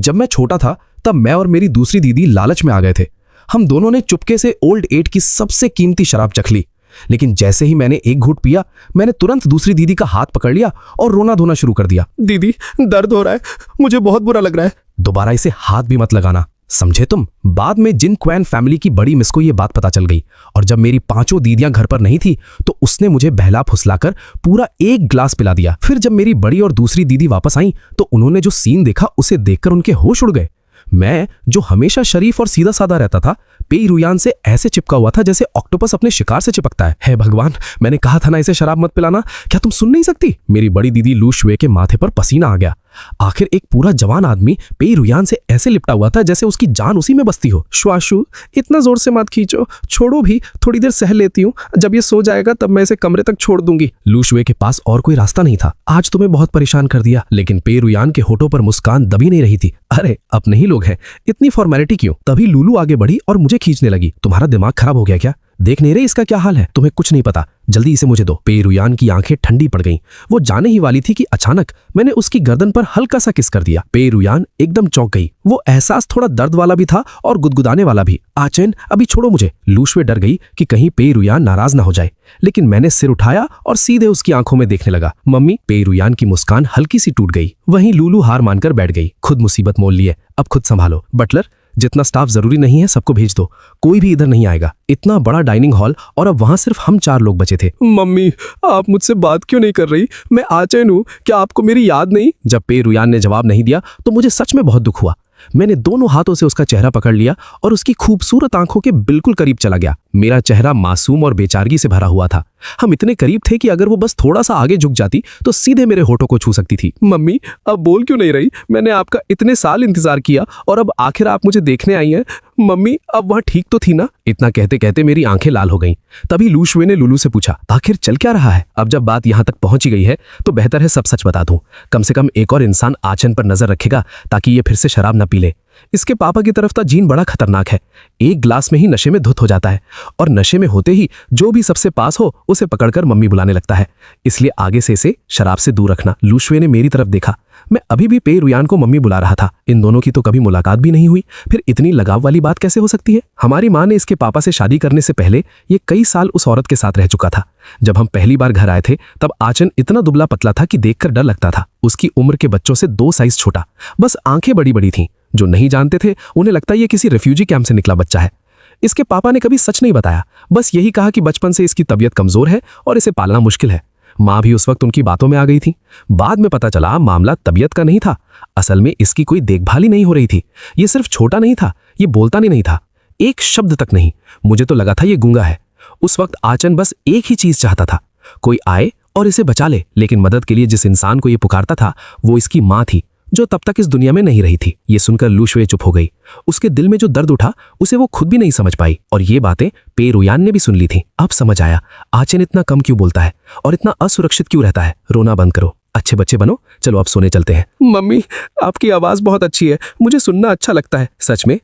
जब मैं छोटा था तब मैं और मेरी दूसरी दीदी लालच में आ गए थे। हम दोनों ने चुपके से ओल्ड एट की सबसे कीमती शराब चख ली, लेकिन जैसे ही मैंने एक घूंट पिया, मैंने तुरंत दूसरी दीदी का हाथ पकड़ लिया और रोना धोना शुरू कर दिया। दीदी, दर्द हो रहा है, मुझे बहुत बुरा लग रहा है। दोबारा इसे हाथ भी मत लगाना, समझे तुम। बाद में जिन क्वैन फैमिली की बड़ी मिस को यह बात पता चल गई और जब मेरी पांचों दीदियां घर पर नहीं थी तो उसने मुझे बहला फुसलाकर पूरा एक ग्लास पिला दिया। फिर जब मेरी बड़ी और दूसरी दीदी वापस आई तो उन्होंने जो सीन देखा उसे देखकर उनके होश उड़ गए। मैं, जो हमेशा शरीफ और सीधा साधा रहता था, पेई रुयान से ऐसे चिपका हुआ था जैसे ऑक्टोपस अपने शिकार से चिपकता है। हे भगवान, मैंने कहा था ना इसे शराब मत पिलाना, क्या तुम सुन नहीं सकती? मेरी बड़ी दीदी लू शुए के माथे पर पसीना आ गया। आखिर एक पूरा जवान आदमी पेई रुयान से ऐसे लिपटा हुआ था जैसे उसकी जान उसी में बसती हो। श्वाशु, इतना जोर से मत खींचो, छोड़ो भी, थोड़ी देर सह लेती हूँ, जब ये सो जाएगा तब मैं इसे कमरे तक छोड़ दूंगी। लू शुए के पास और कोई रास्ता नहीं था। आज तुम्हें बहुत परेशान कर दिया, लेकिन पेई रुयान के होठों पर मुस्कान दबी नहीं रही थी। अरे अपने ही लोग हैं, इतनी फॉर्मेलिटी क्यों? तभी लूलू आगे बढ़ी और मुझे खींचने लगी। तुम्हारा दिमाग खराब हो गया क्या? देख नहीं रहे इसका क्या हाल है? तुम्हें कुछ नहीं पता, जल्दी इसे मुझे दो। पेई रुयान की आंखें ठंडी पड़ गईं। वो जाने ही वाली थी कि अचानक मैंने उसकी गर्दन पर हल्का सा किस कर दिया। पेई रुयान एकदम चौंक गई। वो एहसास थोड़ा दर्द वाला भी था और गुदगुदाने वाला भी। आचेन, अभी छोड़ो मुझे। लू शुए डर गई कि कहीं पेई रुयान नाराज ना हो जाए, लेकिन मैंने सिर उठाया और सीधे उसकी आंखों में देखने लगा। मम्मी। पेई रुयान की मुस्कान हल्की सी टूट गई। वहीं लूलू हार मानकर बैठ गई। खुद मुसीबत मोल लिए, अब खुद संभालो। बटलर, जितना स्टाफ जरूरी नहीं है सबको भेज दो, कोई भी इधर नहीं आएगा। इतना बड़ा डाइनिंग हॉल और अब वहां सिर्फ हम 4 लोग बचे थे। मम्मी, आप मुझसे बात क्यों नहीं कर रही? मैं आचैन हूं, क्या आपको मेरी याद नहीं? जब पेई रुयान ने जवाब नहीं दिया तो मुझे सच में बहुत दुख हुआ। मैंने दोनों हाथों से उसका चेहरा पकड़ लिया और उसकी खूबसूरत आंखों के बिल्कुल करीब चला गया। मेरा चेहरा मासूम और बेचारगी से भरा हुआ था। हम इतने करीब थे कि अगर वो बस थोड़ा सा आगे झुक जाती तो सीधे मेरे होठों को छू सकती थी। मम्मी, अब बोल क्यों नहीं रही? मैंने आपका इतने साल इंतजार किया और अब आखिर आप मुझे देखने आई हैं। मम्मी, अब वहां ठीक तो थी ना? इतना कहते कहते मेरी आंखें लाल हो गईं। तभी लू शुए ने लुलू से पूछा, आखिर चल क्या रहा है? अब जब बात यहां तक पहुंची गई है तो बेहतर है सब सच बता दूं। कम से कम एक और इंसान आचन पर नजर रखेगा ताकि ये फिर से शराब न पी ले। इसके पापा की तरफ का जीन बड़ा खतरनाक है। एक ग्लास में ही नशे में धुत हो जाता है और नशे में होते ही जो भी सबसे पास हो उसे पकड़कर मम्मी बुलाने लगता है। इसलिए आगे से इसे शराब से दूर रखना। लू शुए ने मेरी तरफ देखा। मैं अभी भी पेई रुयान को मम्मी बुला रहा था। इन दोनों की तो कभी मुलाकात भी नहीं हुई, फिर इतनी लगाव वाली बात कैसे हो सकती है? हमारी माँ ने इसके पापा से शादी करने से पहले ये कई साल उस औरत के साथ रह चुका था। जब हम पहली बार घर आए थे तब आचन इतना दुबला पतला था कि देखकर डर लगता था। उसकी उम्र के बच्चों से 2 साइज छोटा, बस आंखें बड़ी बड़ी थीं। जो नहीं जानते थे उन्हें लगता ये किसी रिफ्यूजी कैंप से निकला बच्चा है। इसके पापा ने कभी सच नहीं बताया, बस यही कहा कि बचपन से इसकी तबीयत कमजोर है और इसे पालना मुश्किल है। माँ भी उस वक्त उनकी बातों में आ गई थी। बाद में पता चला मामला तबीयत का नहीं था, असल में इसकी कोई देखभाल ही नहीं हो रही थी। ये सिर्फ छोटा नहीं था, ये बोलता नहीं था, एक शब्द तक नहीं। मुझे तो लगा था ये गूंगा है। उस वक्त आचन बस एक ही चीज चाहता था, कोई आए और इसे बचा ले। लेकिन मदद के लिए जिस इंसान को ये पुकारता था वो इसकी माँ थी, जो तब तक इस दुनिया में नहीं रही थी। ये सुनकर लू शुए चुप हो गई। उसके दिल में जो दर्द उठा उसे वो खुद भी नहीं समझ पाई और ये बातें पेई रुयान ने भी सुन ली थी। अब समझ आया आचन इतना कम क्यों बोलता है और इतना असुरक्षित क्यों रहता है। रोना बंद करो, अच्छे बच्चे बनो। चलो अब सोने चलते हैं। मम्मी, आपकी आवाज बहुत अच्छी है, मुझे सुनना अच्छा लगता है। सच में?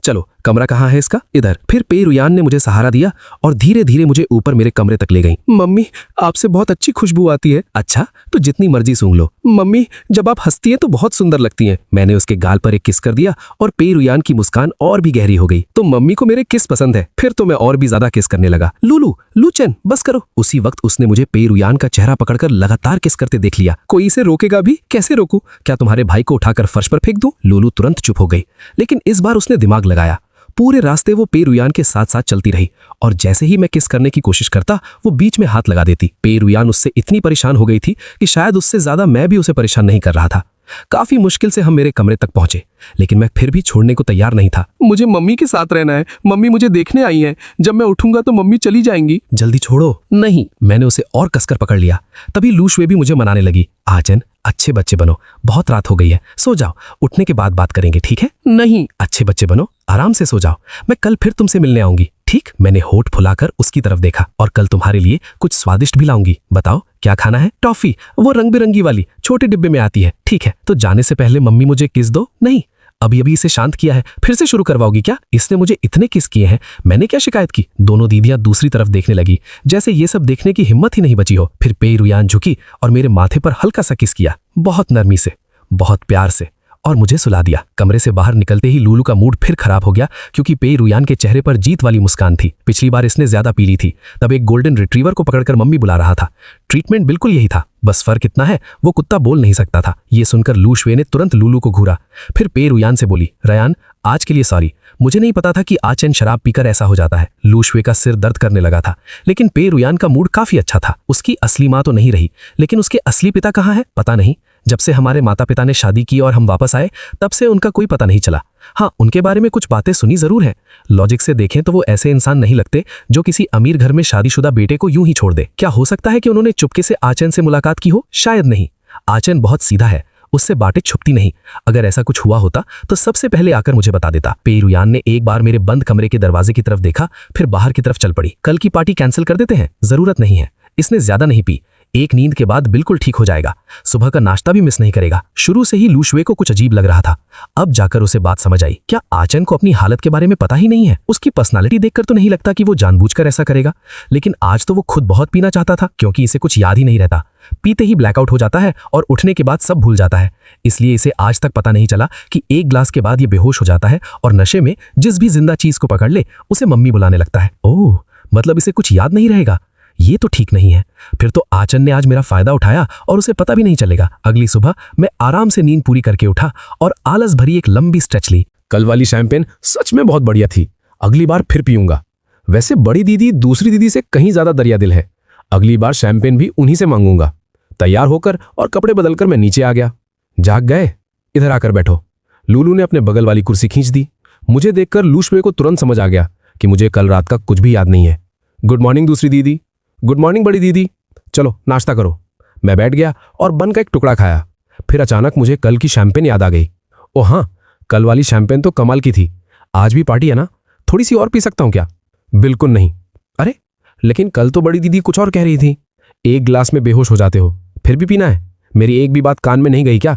चलो, कमरा कहाँ है इसका? इधर। फिर पेई रुयान ने मुझे सहारा दिया और धीरे धीरे मुझे ऊपर मेरे कमरे तक ले गई। मम्मी, आपसे बहुत अच्छी खुशबू आती है। अच्छा, तो जितनी मर्जी सूंघ लो। मम्मी, जब आप हंसती हैं तो बहुत सुंदर लगती हैं। मैंने उसके गाल पर एक किस कर दिया और पेई रुयान की मुस्कान और भी गहरी हो गई। तो मम्मी को मेरे किस पसंद है? फिर तो मैं और भी ज्यादा किस करने लगा। लूचन, बस करो। उसी वक्त उसने मुझे पेई रुयान का चेहरा पकड़कर लगातार किस करते देख लिया। कोई इसे रोकेगा भी? कैसे रोकूं? क्या तुम्हारे भाई को उठाकर फर्श पर फेंक दूं? लूलू तुरंत चुप हो गई, लेकिन इस बार उसने दिमाग लगाया। पूरे रास्ते वो पेई रुयान के साथ साथ चलती रही और जैसे ही मैं किस करने की कोशिश करता वो बीच में हाथ लगा देती। पेई रुयान उससे इतनी परेशान हो गई थी कि शायद उससे ज्यादा मैं भी उसे परेशान नहीं कर रहा था। काफी मुश्किल से हम मेरे कमरे तक पहुंचे, लेकिन मैं फिर भी छोड़ने को तैयार नहीं था। मुझे मम्मी के साथ रहना है, मम्मी मुझे देखने आई हैं। जब मैं उठूंगा तो मम्मी चली जाएंगी। जल्दी छोड़ो। नहीं, मैंने उसे और कसकर पकड़ लिया। तभी लू शुए भी मुझे मनाने लगी। आचन, अच्छे बच्चे बनो, बहुत रात हो गई है, सो जाओ, उठने के बाद बात करेंगे, ठीक है? नहीं। अच्छे बच्चे बनो, आराम से सो जाओ, मैं कल फिर तुमसे मिलने आऊंगी, ठीक? मैंने होठ फुलाकर उसकी तरफ देखा। और कल तुम्हारे लिए कुछ स्वादिष्ट भी लाऊंगी। बताओ क्या खाना है? टॉफी, वो रंग बिरंगी वाली, छोटे डिब्बे में आती है। ठीक है, तो जाने से पहले मम्मी मुझे किस दो। नहीं, अभी अभी इसे शांत किया है, फिर से शुरू करवाओगी क्या? इसने मुझे इतने किस किए हैं, मैंने क्या शिकायत की? दोनों दीदियां दूसरी तरफ देखने लगी, जैसे ये सब देखने की हिम्मत ही नहीं बची हो। फिर पेई रुयान झुकी और मेरे माथे पर हल्का सा किस किया, बहुत नरमी से, बहुत प्यार से और मुझे सुला दिया। कमरे से बाहर निकलते ही लूलू का मूड फिर खराब हो गया, क्योंकि पे रुयान के चेहरे पर जीत वाली मुस्कान थी। पिछली बार इसने ज्यादा पी ली थी, तब एक गोल्डन रिट्रीवर को पकड़कर मम्मी बुला रहा था। ट्रीटमेंट बिल्कुल यही था, बस फर्क इतना है वो कुत्ता बोल नहीं सकता था। ये सुनकर लू शुए ने तुरंत लूलू को घूरा। फिर पे रुयान से बोली, रयान आज के लिए सॉरी, मुझे नहीं पता था कि आचन शराब पीकर ऐसा हो जाता है। लू शुए का सिर दर्द करने लगा था, लेकिन पे रुयान का मूड काफी अच्छा था। उसकी असली माँ तो नहीं रही, लेकिन उसके असली पिता कहाँ है पता नहीं। जब से हमारे माता पिता ने शादी की और हम वापस आए, तब से उनका कोई पता नहीं चला। हाँ, उनके बारे में कुछ बातें सुनी जरूर है। लॉजिक से देखें तो वो ऐसे इंसान नहीं लगते जो किसी अमीर घर में शादीशुदा बेटे को यूं ही छोड़ दे। क्या हो सकता है कि उन्होंने चुपके से आचन से मुलाकात की हो? शायद नहीं। आचन बहुत सीधा है, उससे बातें छुपती नहीं। अगर ऐसा कुछ हुआ होता तो सबसे पहले आकर मुझे बता देता। पे रुयान ने एक बार मेरे बंद कमरे के दरवाजे की तरफ देखा, फिर बाहर की तरफ चल पड़ी। कल की पार्टी कैंसिल कर देते हैं, जरूरत नहीं है। इसने ज्यादा नहीं पी, एक नींद के बाद बिल्कुल ठीक हो जाएगा। सुबह का नाश्ता भी मिस नहीं करेगा। शुरू से ही लू शुए को कुछ अजीब लग रहा था, अब जाकर उसे बात समझ आई। क्या आचन को अपनी हालत के बारे में पता ही नहीं है? उसकी पर्सनालिटी देखकर तो नहीं लगता कि वो जानबूझकर ऐसा करेगा, लेकिन आज तो वो खुद बहुत पीना चाहता था, क्योंकि इसे कुछ याद ही नहीं रहता। पीते ही ब्लैकआउट हो जाता है और उठने के बाद सब भूल जाता है। इसलिए इसे आज तक पता नहीं चला कि एक ग्लास के बाद ये बेहोश हो जाता है और नशे में जिस भी जिंदा चीज को पकड़ ले उसे मम्मी बुलाने लगता है। ओह, मतलब इसे कुछ याद नहीं रहेगा। ये तो ठीक नहीं है। फिर तो आचन ने आज मेरा फायदा उठाया और उसे पता भी नहीं चलेगा। अगली सुबह मैं आराम से नींद पूरी करके उठा और आलस भरी एक लंबी स्ट्रेच ली। कल वाली शैंपेन सच में बहुत बढ़िया थी, अगली बार फिर पीऊंगा। वैसे बड़ी दीदी दूसरी दीदी से कहीं ज्यादा दरिया दिल है, अगली बार शैंपेन भी उन्हीं से मांगूंगा। तैयार होकर और कपड़े बदलकर मैं नीचे आ गया। जाग गए? इधर आकर बैठो। लूलू ने अपने बगल वाली कुर्सी खींच दी। मुझे देखकर लू शुए को तुरंत समझ आ गया कि मुझे कल रात का कुछ भी याद नहीं है। गुड मॉर्निंग दूसरी दीदी। गुड मॉर्निंग बड़ी दीदी। चलो नाश्ता करो। मैं बैठ गया और बन का एक टुकड़ा खाया। फिर अचानक मुझे कल की शैंपेन याद आ गई। ओ हाँ, कल वाली शैंपेन तो कमाल की थी। आज भी पार्टी है ना, थोड़ी सी और पी सकता हूं क्या? बिल्कुल नहीं। अरे लेकिन कल तो बड़ी दीदी कुछ और कह रही थी। एक गिलास में बेहोश हो जाते हो, फिर भी पीना है? मेरी एक भी बात कान में नहीं गई क्या?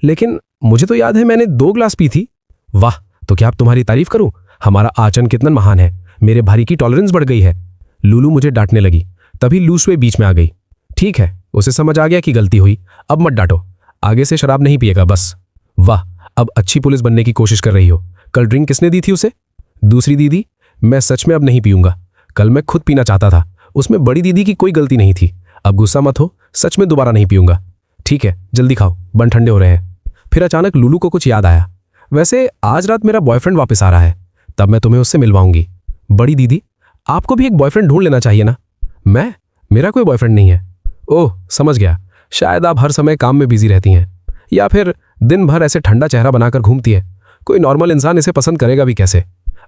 लेकिन मुझे तो याद है मैंने 2 गिलास पी थी। वाह, तो क्या आप तुम्हारी तारीफ करूं? हमारा आचन कितना महान है, मेरे भारी की टॉलरेंस बढ़ गई है। लूलू मुझे डांटने लगी, तभी लू शुए बीच में आ गई। ठीक है, उसे समझ आ गया कि गलती हुई, अब मत डांटो, आगे से शराब नहीं पिएगा बस। वाह, अब अच्छी पुलिस बनने की कोशिश कर रही हो। कल ड्रिंक किसने दी थी उसे? दूसरी दीदी। मैं सच में अब नहीं पीऊंगा, कल मैं खुद पीना चाहता था, उसमें बड़ी दीदी की कोई गलती नहीं थी। अब गुस्सा मत हो, सच में दोबारा नहीं पीऊंगा। ठीक है, जल्दी खाओ, बन ठंडे हो रहे हैं। फिर अचानक लूलू को कुछ याद आया। वैसे आज रात मेरा बॉयफ्रेंड वापस आ रहा है, तब मैं तुम्हें उससे मिलवाऊंगी। बड़ी दीदी, आपको भी एक बॉयफ्रेंड ढूंढ लेना चाहिए ना। मेरा कोई बॉयफ्रेंड नहीं है। ओह समझ गया, शायद आप हर समय काम में बिजी रहती हैं, या फिर दिन भर ऐसे ठंडा चेहरा बनाकर घूमती है। कोई नॉर्मल इंसान इसे पसंद करेगा भी कैसे?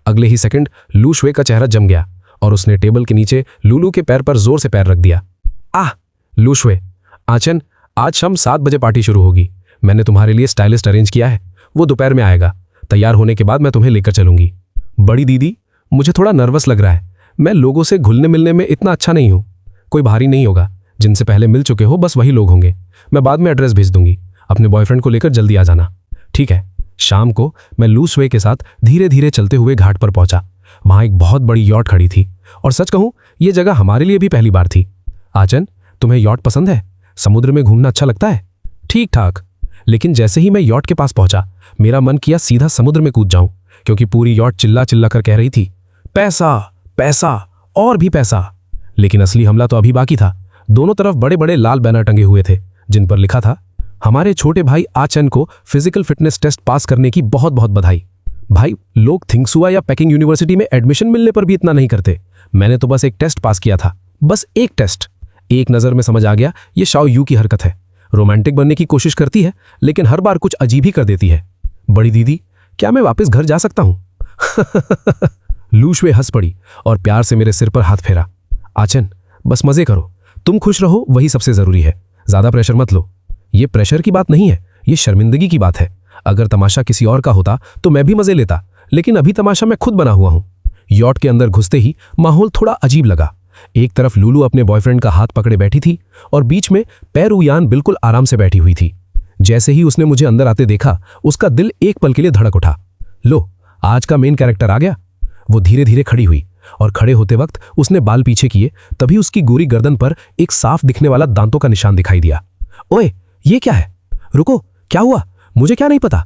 अगले ही सेकंड लू शुए का चेहरा जम गया और उसने टेबल के नीचे लूलू के पैर पर जोर से पैर रख दिया। आह! लू शुए, आचन, आज शाम 7 बजे पार्टी शुरू होगी। मैंने तुम्हारे लिए स्टाइलिस्ट अरेंज किया है, वो दोपहर में आएगा। तैयार होने के बाद मैं तुम्हें लेकर चलूंगी। बड़ी दीदी, मुझे थोड़ा नर्वस लग रहा है, मैं लोगों से घुलने मिलने में इतना अच्छा नहीं हूँ। कोई भारी नहीं होगा, जिनसे पहले मिल चुके हो बस वही लोग होंगे। मैं बाद में एड्रेस भेज दूंगी, अपने बॉयफ्रेंड को लेकर जल्दी आ जाना। ठीक है। शाम को मैं लू शुए के साथ धीरे धीरे चलते हुए घाट पर पहुंचा। वहां एक बहुत बड़ी यॉट खड़ी थी, और सच कहूं ये जगह हमारे लिए भी पहली बार थी। आचन, तुम्हें यॉट पसंद है? समुद्र में घूमना अच्छा लगता है? ठीक ठाक। लेकिन जैसे ही मैं यॉट के पास पहुंचा, मेरा मन किया सीधा समुद्र में कूद जाऊं, क्योंकि पूरी यॉट चिल्ला चिल्ला कर कह रही थी, पैसा पैसा और भी पैसा। लेकिन असली हमला तो अभी बाकी था। दोनों तरफ बड़े बड़े लाल बैनर टंगे हुए थे, जिन पर लिखा था, हमारे छोटे भाई आचन को फिजिकल फिटनेस टेस्ट पास करने की बहुत बहुत बधाई। भाई, लोग थिंगसुआ या पेकिंग यूनिवर्सिटी में एडमिशन मिलने पर भी इतना नहीं करते। मैंने तो बस एक टेस्ट पास किया था, बस एक टेस्ट। एक नजर में समझ आ गया ये शाओ यू की हरकत है। रोमांटिक बनने की कोशिश करती है, लेकिन हर बार कुछ अजीब ही कर देती है। बड़ी दीदी, क्या मैं वापस घर जा सकता हूं? लू शुए हंस पड़ी और प्यार से मेरे सिर पर हाथ फेरा। आचन, बस मजे करो, तुम खुश रहो वही सबसे जरूरी है। ज्यादा प्रेशर मत लो। ये प्रेशर की बात नहीं है, ये शर्मिंदगी की बात है। अगर तमाशा किसी और का होता तो मैं भी मजे लेता, लेकिन अभी तमाशा मैं खुद बना हुआ हूं। यॉट के अंदर घुसते ही माहौल थोड़ा अजीब लगा। एक तरफ लूलू अपने बॉयफ्रेंड का हाथ पकड़े बैठी थी, और बीच में पे रुयान बिल्कुल आराम से बैठी हुई थी। जैसे ही उसने मुझे अंदर आते देखा, उसका दिल एक पल के लिए धड़क उठा। लो, आज का मेन कैरेक्टर आ गया। वो धीरे धीरे खड़ी हुई, और खड़े होते वक्त उसने बाल पीछे किए, तभी उसकी गोरी गर्दन पर एक साफ दिखने वाला दांतों का निशान दिखाई दिया। ओए, ये क्या है? रुको, क्या हुआ? मुझे क्या नहीं पता?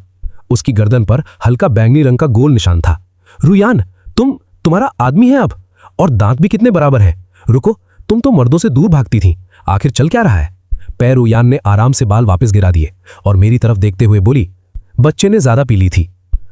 उसकी गर्दन पर हल्का बैंगनी रंग का गोल निशान था। रुयान, तुम्हारा आदमी है अब, और दांत भी कितने बराबर है। रुको, तुम तो मर्दों से दूर भागती थी, आखिर चल क्या रहा है। पैर रुयान ने आराम से बाल वापस गिरा दिए और मेरी तरफ देखते हुए बोली, बच्चे ने ज्यादा पी ली थी।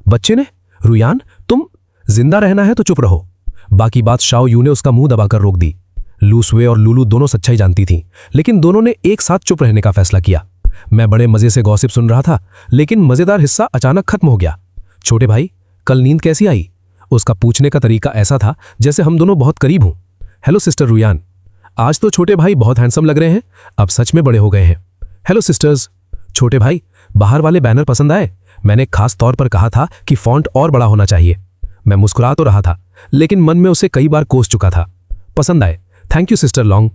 बच्चे ने? रुयान, तुम जिंदा रहना है तो चुप रहो। बाकी बात शाओ यू ने उसका मुंह दबाकर रोक दी। लू शुए और लुलू दोनों सच्चाई जानती थीं, लेकिन दोनों ने एक साथ चुप रहने का फैसला किया। मैं बड़े मजे से गॉसिप सुन रहा था, लेकिन मजेदार हिस्सा अचानक खत्म हो गया। छोटे भाई, कल नींद कैसी आई? उसका पूछने का तरीका ऐसा था जैसे हम दोनों बहुत करीब हों। हेलो सिस्टर रुयान, आज तो छोटे भाई बहुत हैंडसम लग रहे हैं, अब सच में बड़े हो गए हैं। Hello sisters. छोटे भाई, बाहर वाले बैनर पसंद आए? मैंने खास तौर पर कहा था कि फॉन्ट और बड़ा होना चाहिए। मैं मुस्कुरा तो रहा था, लेकिन मन में उसे कई बार कोस चुका था। पसंद आए, थैंक यू सिस्टर लॉन्ग।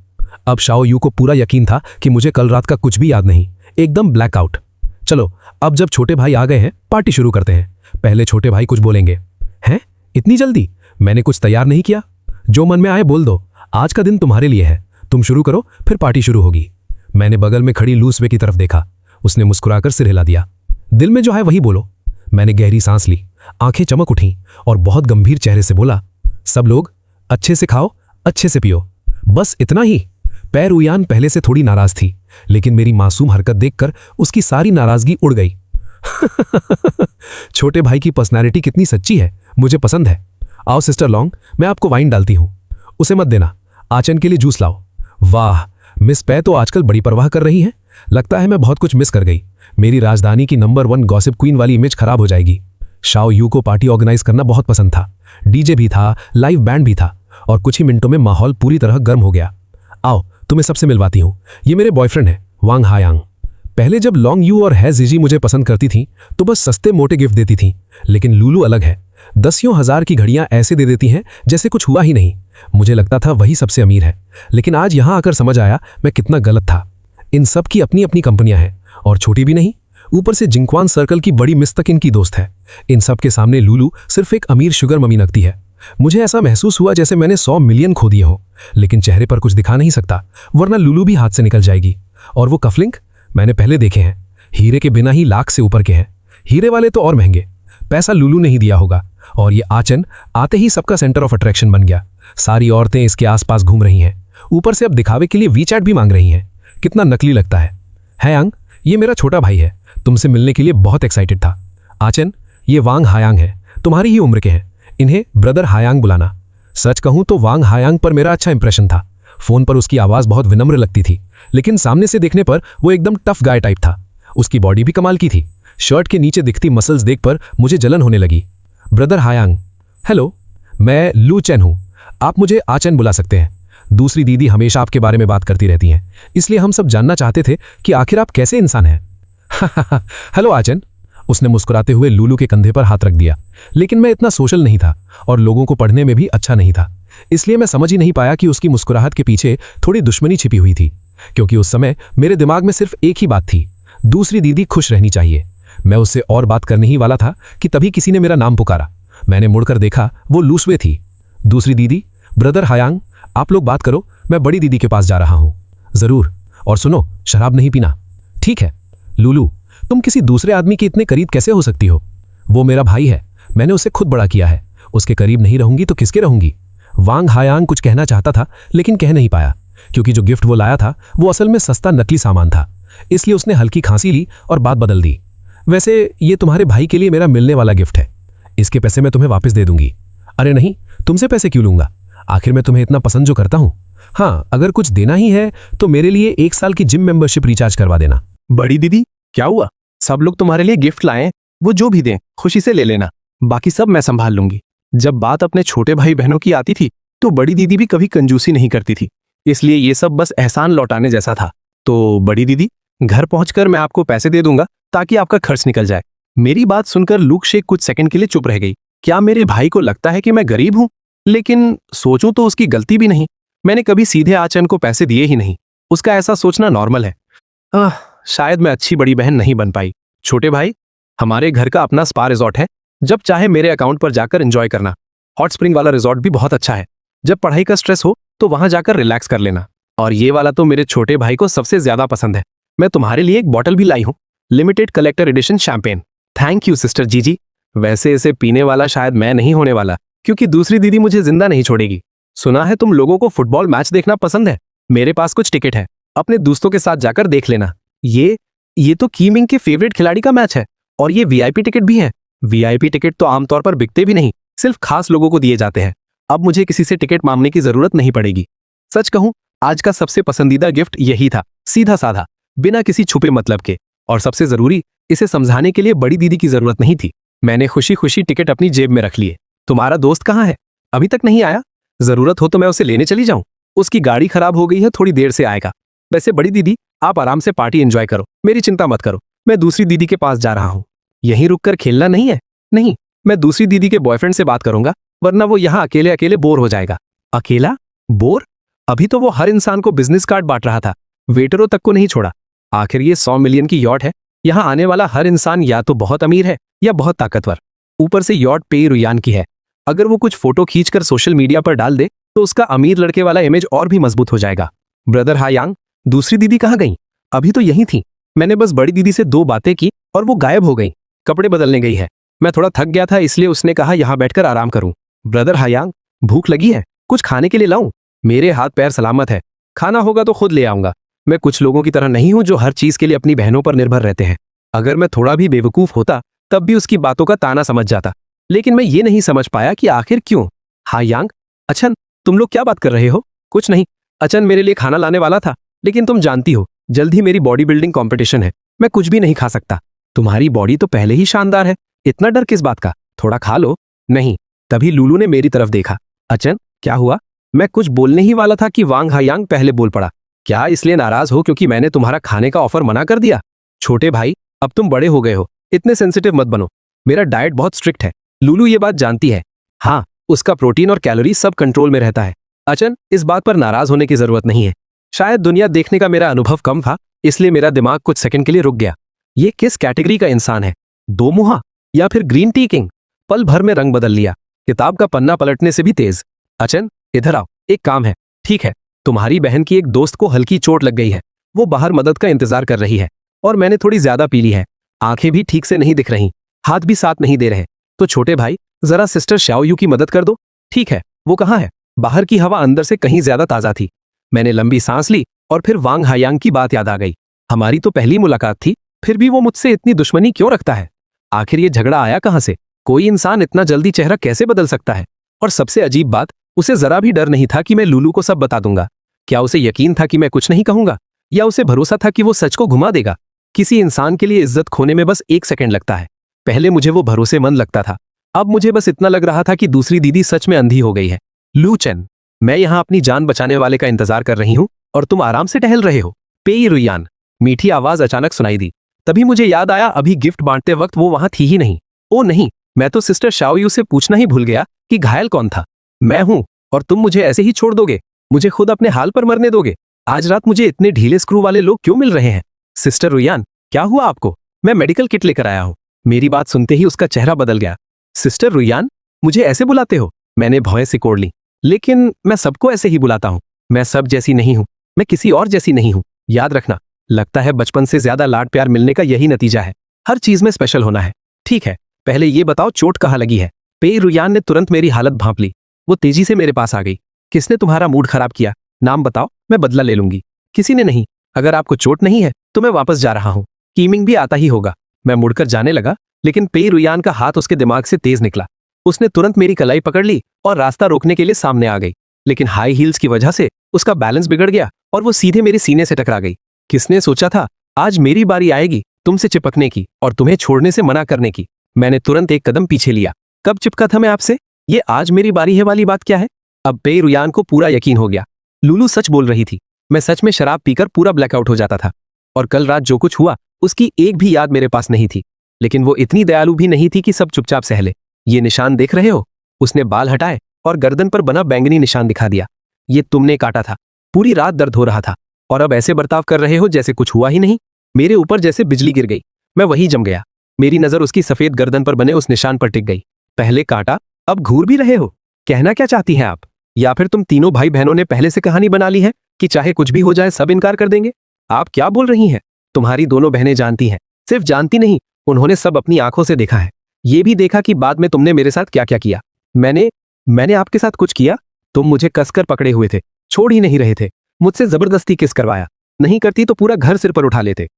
अब शाओ यू को पूरा यकीन था कि मुझे कल रात का कुछ भी याद नहीं, एकदम ब्लैकआउट। चलो, अब जब छोटे भाई आ गए हैं, पार्टी शुरू करते हैं। पहले छोटे भाई कुछ बोलेंगे। हैं, इतनी जल्दी? मैंने कुछ तैयार नहीं किया। जो मन में आए बोल दो, आज का दिन तुम्हारे लिए है। तुम शुरू करो, फिर पार्टी शुरू होगी। मैंने बगल में खड़ी लू शुए की तरफ देखा। उसने मुस्कुराकर सिर हिला दिया। दिल में जो है वही बोलो। मैंने गहरी सांस ली, आंखें चमक उठीं और बहुत गंभीर चेहरे से बोला, सब लोग अच्छे से खाओ, अच्छे से पियो, बस इतना ही। पैर रुयान पहले से थोड़ी नाराज थी, लेकिन मेरी मासूम हरकत देखकर उसकी सारी नाराजगी उड़ गई। छोटे भाई की पर्सनैलिटी कितनी सच्ची है, मुझे पसंद है। आओ सिस्टर लॉन्ग, मैं आपको वाइन डालती हूं। उसे मत देना, आचन के लिए जूस लाओ। वाह, मिस पै तो आजकल बड़ी परवाह कर रही हैं। लगता है मैं बहुत कुछ मिस कर गई। मेरी राजधानी की नंबर 1 गॉसिप क्वीन वाली इमेज खराब हो जाएगी। शाओ यू को पार्टी ऑर्गेनाइज करना बहुत पसंद था। डीजे भी था, लाइव बैंड भी था, और कुछ ही मिनटों में माहौल पूरी तरह गर्म हो गया। आओ, तुम्हें सबसे मिलवाती हूं। ये मेरे बॉयफ्रेंड हैं, वांग हायांग। पहले जब लॉन्ग यू और है जीजी मुझे पसंद करती थीं, तो बस सस्ते मोटे गिफ्ट देती थीं, लेकिन लुलू अलग है। दसियों हजार की घड़ियां ऐसे दे देती हैं जैसे कुछ हुआ ही नहीं। मुझे लगता था वही सबसे अमीर है, लेकिन आज यहां आकर समझ आया मैं कितना गलत था। इन सब की अपनी अपनी कंपनियां हैं, और छोटी भी नहीं। ऊपर से जिंक्वान सर्कल की बड़ी मिस तक इनकी दोस्त है। इन सब के सामने लुलू सिर्फ एक अमीर शुगर मम्मी लगती है। मुझे ऐसा महसूस हुआ जैसे मैंने 100 मिलियन खो दिए हों, लेकिन चेहरे पर कुछ दिखा नहीं सकता, वरना लुलू भी हाथ से निकल जाएगी। और वो कफलिंग मैंने पहले देखे हैं, हीरे के बिना ही लाख से ऊपर के हैं। हीरे वाले तो और महंगे। पैसा लुलू ने ही दिया होगा। और ये आचन आते ही सबका सेंटर ऑफ अट्रैक्शन बन गया। सारी औरतें इसके आसपास घूम रही हैं। ऊपर से अब दिखावे के लिए वीचैट भी मांग रही हैं। कितना नकली लगता है। हायांग, ये मेरा छोटा भाई है, तुमसे मिलने के लिए बहुत एक्साइटेड था। आचन, ये वांग हायांग है, तुम्हारी ही उम्र के हैं। इन्हें ब्रदर हायांग बुलाना। सच कहूं तो वांग हायांग पर मेरा अच्छा इंप्रेशन था। फोन पर उसकी आवाज बहुत विनम्र लगती थी, लेकिन सामने से देखने पर वो एकदम टफ गाय टाइप था। उसकी बॉडी भी कमाल की थी। शर्ट के नीचे दिखती मसल्स देख पर मुझे जलन होने लगी। ब्रदर हायांग, हेलो, मैं लू चैन हूं। आप मुझे आचन बुला सकते हैं। दूसरी दीदी हमेशा आपके बारे में बात करती रहती हैं, इसलिए हम सब जानना चाहते थे कि आखिर आप कैसे इंसान हैं। हेलो आचन। उसने मुस्कुराते हुए लुलू के कंधे पर हाथ रख दिया। लेकिन मैं इतना सोशल नहीं था और लोगों को पढ़ने में भी अच्छा नहीं था, इसलिए मैं समझ ही नहीं पाया कि उसकी मुस्कुराहट के पीछे थोड़ी दुश्मनी छिपी हुई थी। क्योंकि उस समय मेरे दिमाग में सिर्फ एक ही बात थी, दूसरी दीदी खुश रहनी चाहिए। मैं उससे और बात करने ही वाला था कि तभी किसी ने मेरा नाम पुकारा। मैंने मुड़कर देखा, वो लू शुए थी। दूसरी दीदी, ब्रदर हायांग, आप लोग बात करो, मैं बड़ी दीदी के पास जा रहा हूं। जरूर, और सुनो, शराब नहीं पीना। ठीक है। लुलू, तुम किसी दूसरे आदमी के इतने करीब कैसे हो सकती हो? वो मेरा भाई है, मैंने उसे खुद बड़ा किया है। उसके करीब नहीं रहूंगी तो किसके रहूंगी? वांग हायांग कुछ कहना चाहता था, लेकिन कह नहीं पाया, क्योंकि जो गिफ्ट वो लाया था वो असल में सस्ता नकली सामान था। इसलिए उसने हल्की खांसी ली और बात बदल दी। वैसे ये तुम्हारे भाई के लिए मेरा मिलने वाला गिफ्ट है, इसके पैसे मैं तुम्हें वापस दे दूंगी। अरे नहीं, तुमसे पैसे क्यों लूंगा? आखिर मैं तुम्हें इतना पसंद जो करता हूं। हाँ, अगर कुछ देना ही है तो मेरे लिए 1 साल की जिम मेंबरशिप रिचार्ज करवा देना। बड़ी दीदी, क्या हुआ? सब लोग तुम्हारे लिए गिफ्ट लाए, वो जो भी दें खुशी से ले लेना, बाकी सब मैं संभाल लूंगी। जब बात अपने छोटे भाई बहनों की आती थी तो बड़ी दीदी भी कभी कंजूसी नहीं करती थी, इसलिए ये सब बस एहसान लौटाने जैसा था। तो बड़ी दीदी, घर पहुंचकर मैं आपको पैसे दे दूंगा ताकि आपका खर्च निकल जाए। मेरी बात सुनकर लूक शेक कुछ सेकंड के लिए चुप रह गई। क्या मेरे भाई को लगता है कि मैं गरीब हूं? लेकिन सोचूं तो उसकी गलती भी नहीं। मैंने कभी सीधे आचन को पैसे दिए ही नहीं। उसका ऐसा सोचना नॉर्मल है। शायद मैं अच्छी बड़ी बहन नहीं बन पाई। छोटे भाई, हमारे घर का अपना स्पा रिजॉर्ट है, जब चाहे मेरे अकाउंट पर जाकर एंजॉय करना। हॉट स्प्रिंग वाला रिजॉर्ट भी बहुत अच्छा है। जब पढ़ाई का स्ट्रेस हो तो वहां जाकर रिलैक्स कर लेना। और ये वाला तो मेरे छोटे भाई को सबसे ज्यादा पसंद है। मैं तुम्हारे लिए एक बॉटल भी लाई हूं, limited collector edition champagne. Thank you sister जीजी। वैसे इसे पीने वाला शायद मैं नहीं होने वाला, क्योंकि दूसरी दीदी मुझे जिंदा नहीं छोड़ेगी। सुना है तुम लोगों को फुटबॉल मैच देखना पसंद है। मेरे पास कुछ टिकट है, अपने दोस्तों के साथ जाकर देख लेना। ये तो कीमिंग के फेवरेट खिलाड़ी का मैच है, और ये वीआईपी टिकट भी है। वीआईपी टिकट तो आमतौर पर बिकते भी नहीं, सिर्फ खास लोगों को दिए जाते हैं। अब मुझे किसी से टिकट मांगने की जरूरत नहीं पड़ेगी। सच कहूं, आज का सबसे पसंदीदा गिफ्ट यही था, सीधा साधा, बिना किसी छुपे मतलब के। और सबसे जरूरी, इसे समझाने के लिए बड़ी दीदी की जरूरत नहीं थी। मैंने खुशी खुशी टिकट अपनी जेब में रख लिए। तुम्हारा दोस्त कहाँ है? अभी तक नहीं आया? जरूरत हो तो मैं उसे लेने चली जाऊं। उसकी गाड़ी खराब हो गई है, थोड़ी देर से आएगा। वैसे बड़ी दीदी, आप आराम से पार्टी एंजॉय करो, मेरी चिंता मत करो। मैं दूसरी दीदी के पास जा रहा हूँ। यहीं रुककर खेलना नहीं है? नहीं, मैं दूसरी दीदी के बॉयफ्रेंड से बात करूंगा, वरना वो यहाँ अकेले अकेले बोर हो जाएगा। अकेला? बोर? अभी तो वो हर इंसान को बिजनेस कार्ड बांट रहा था, वेटरों तक को नहीं छोड़ा। आखिर ये 100 मिलियन की यॉट है। यहाँ आने वाला हर इंसान या तो बहुत अमीर है या बहुत ताकतवर। ऊपर से यॉट पेई रुयान की है। अगर वो कुछ फोटो खींचकर सोशल मीडिया पर डाल दे तो उसका अमीर लड़के वाला इमेज और भी मजबूत हो जाएगा। ब्रदर हायांग, दूसरी दीदी कहाँ गई? अभी तो यही थी। मैंने बस बड़ी दीदी से 2 बातें की और वो गायब हो गई। कपड़े बदलने गई है। मैं थोड़ा थक गया था, इसलिए उसने कहा यहाँ बैठकर आराम करूं। ब्रदर हायांग, भूख लगी है? कुछ खाने के लिए लाऊं? मेरे हाथ पैर सलामत है, खाना होगा तो खुद ले आऊंगा। मैं कुछ लोगों की तरह नहीं हूं जो हर चीज के लिए अपनी बहनों पर निर्भर रहते हैं। अगर मैं थोड़ा भी बेवकूफ होता तब भी उसकी बातों का ताना समझ जाता, लेकिन मैं ये नहीं समझ पाया कि आखिर क्यों। हायांग, अचन, तुम लोग क्या बात कर रहे हो? कुछ नहीं। अचन मेरे लिए खाना लाने वाला था, लेकिन तुम जानती हो, जल्द ही मेरी बॉडी बिल्डिंग कॉम्पिटिशन है। मैं कुछ भी नहीं खा सकता। तुम्हारी बॉडी तो पहले ही शानदार है, इतना डर किस बात का? थोड़ा खा लो। नहीं। तभी लूलू ने मेरी तरफ देखा। अचन, क्या हुआ? मैं कुछ बोलने ही वाला था कि वांग हायांग पहले बोल पड़ा। क्या इसलिए नाराज हो क्योंकि मैंने तुम्हारा खाने का ऑफर मना कर दिया? छोटे भाई, अब तुम बड़े हो गए हो, इतने सेंसिटिव मत बनो। मेरा डाइट बहुत स्ट्रिक्ट है। लूलू ये बात जानती है। हाँ, उसका प्रोटीन और कैलोरी सब कंट्रोल में रहता है। अचन, इस बात पर नाराज होने की जरूरत नहीं है। शायद दुनिया देखने का मेरा अनुभव कम था, इसलिए मेरा दिमाग कुछ सेकंड के लिए रुक गया। ये किस कैटेगरी का इंसान है? 2 मुहा या फिर ग्रीन टी किंग? पल भर में रंग बदल लिया, किताब का पन्ना पलटने से भी तेज। अचन, इधर आओ, एक काम है। ठीक है, तुम्हारी बहन की एक दोस्त को हल्की चोट लग गई है। वो बाहर मदद का इंतजार कर रही है, और मैंने थोड़ी ज्यादा पी ली है। आंखें भी ठीक से नहीं दिख रही, हाथ भी साथ नहीं दे रहे। तो छोटे भाई, जरा सिस्टर शाओयू की मदद कर दो। ठीक है, वो कहाँ है? बाहर की हवा अंदर से कहीं ज्यादा ताजा थी। मैंने लंबी सांस ली और फिर वांग हायांग की बात याद आ गई। हमारी तो पहली मुलाकात थी, फिर भी वो मुझसे इतनी दुश्मनी क्यों रखता है? आखिर ये झगड़ा आया कहां से? कोई इंसान इतना जल्दी चेहरा कैसे बदल सकता है? और सबसे अजीब बात, उसे जरा भी डर नहीं था कि मैं लूलू को सब बता दूंगा। क्या उसे यकीन था कि मैं कुछ नहीं कहूंगा, या उसे भरोसा था कि वो सच को घुमा देगा? किसी इंसान के लिए इज्जत खोने में बस 1 सेकंड लगता है। पहले मुझे वो भरोसेमंद लगता था, अब मुझे बस इतना लग रहा था कि दूसरी दीदी सच में अंधी हो गई है। लू चेन, मैं यहाँ अपनी जान बचाने वाले का इंतजार कर रही हूँ और तुम आराम से टहल रहे हो। पेई रुयान, मीठी आवाज अचानक सुनाई दी। तभी मुझे याद आया, अभी गिफ्ट बांटते वक्त वो वहां थी ही नहीं। ओ नहीं, मैं तो सिस्टर शाओयू से पूछना ही भूल गया कि घायल कौन था। मैं हूं, और तुम मुझे ऐसे ही छोड़ दोगे? मुझे खुद अपने हाल पर मरने दोगे? आज रात मुझे इतने ढीले स्क्रू वाले लोग क्यों मिल रहे हैं? सिस्टर रुयान, क्या हुआ आपको? मैं मेडिकल किट लेकर आया हूं। मेरी बात सुनते ही उसका चेहरा बदल गया। सिस्टर रुयान, मुझे ऐसे बुलाते हो? मैंने भौं सिकोड़ ली। लेकिन मैं सबको ऐसे ही बुलाता हूं। मैं सब जैसी नहीं हूं, मैं किसी और जैसी नहीं हूं। याद रखना, लगता है बचपन से ज्यादा लाड प्यार मिलने का यही नतीजा है। हर चीज में स्पेशल होना है। ठीक है, पहले ये बताओ चोट कहाँ लगी है? पेई रुयान ने तुरंत मेरी हालत भांप ली। वो तेजी से मेरे पास आ गई। किसने तुम्हारा मूड खराब किया? नाम बताओ, मैं बदला ले लूंगी। किसी ने नहीं। अगर आपको चोट नहीं है तो मैं वापस जा रहा हूं। कीमिंग भी आता ही होगा। मैं मुड़कर जाने लगा, लेकिन पेई रुयान का हाथ उसके दिमाग से तेज निकला। उसने तुरंत मेरी कलाई पकड़ ली और रास्ता रोकने के लिए सामने आ गई। लेकिन हाई हील्स की वजह से उसका बैलेंस बिगड़ गया और वो सीधे मेरे सीने से टकरा गई। किसने सोचा था आज मेरी बारी आएगी तुमसे चिपकने की और तुम्हें छोड़ने से मना करने की? मैंने तुरंत एक कदम पीछे लिया। कब चिपका था मैं आपसे? ये आज मेरी बारी है वाली बात क्या है? अब पेई रुयान को पूरा यकीन हो गया। लूलू सच बोल रही थी। मैं सच में शराब पीकर पूरा ब्लैकआउट हो जाता था, और कल रात जो कुछ हुआ उसकी एक भी याद मेरे पास नहीं थी। लेकिन वो इतनी दयालु भी नहीं थी कि सब चुपचाप सह ले। ये निशान देख रहे हो? उसने बाल हटाए और गर्दन पर बना बैंगनी निशान दिखा दिया। ये तुमने काटा था। पूरी रात दर्द हो रहा था, और अब ऐसे बर्ताव कर रहे हो जैसे कुछ हुआ ही नहीं। मेरे ऊपर जैसे बिजली गिर गई। मैं वहीं जम गया। मेरी नजर उसकी सफेद गर्दन पर बने उस निशान पर टिक गई। पहले काटा, अब घूर भी रहे हो। कहना क्या चाहती हैं आप? या फिर तुम तीनों भाई बहनों ने पहले से कहानी बना ली है कि चाहे कुछ भी हो जाए सब इनकार कर देंगे? आप क्या बोल रही हैं? तुम्हारी दोनों बहनें जानती हैं, सिर्फ जानती नहीं उन्होंने सब अपनी आंखों से देखा है। ये भी देखा कि बाद में तुमने मेरे साथ क्या क्या किया। मैंने आपके साथ कुछ किया? तुम मुझे कसकर पकड़े हुए थे, छोड़ ही नहीं रहे थे। मुझसे जबरदस्ती किस करवाया। नहीं करती तो पूरा घर सिर पर उठा लेते।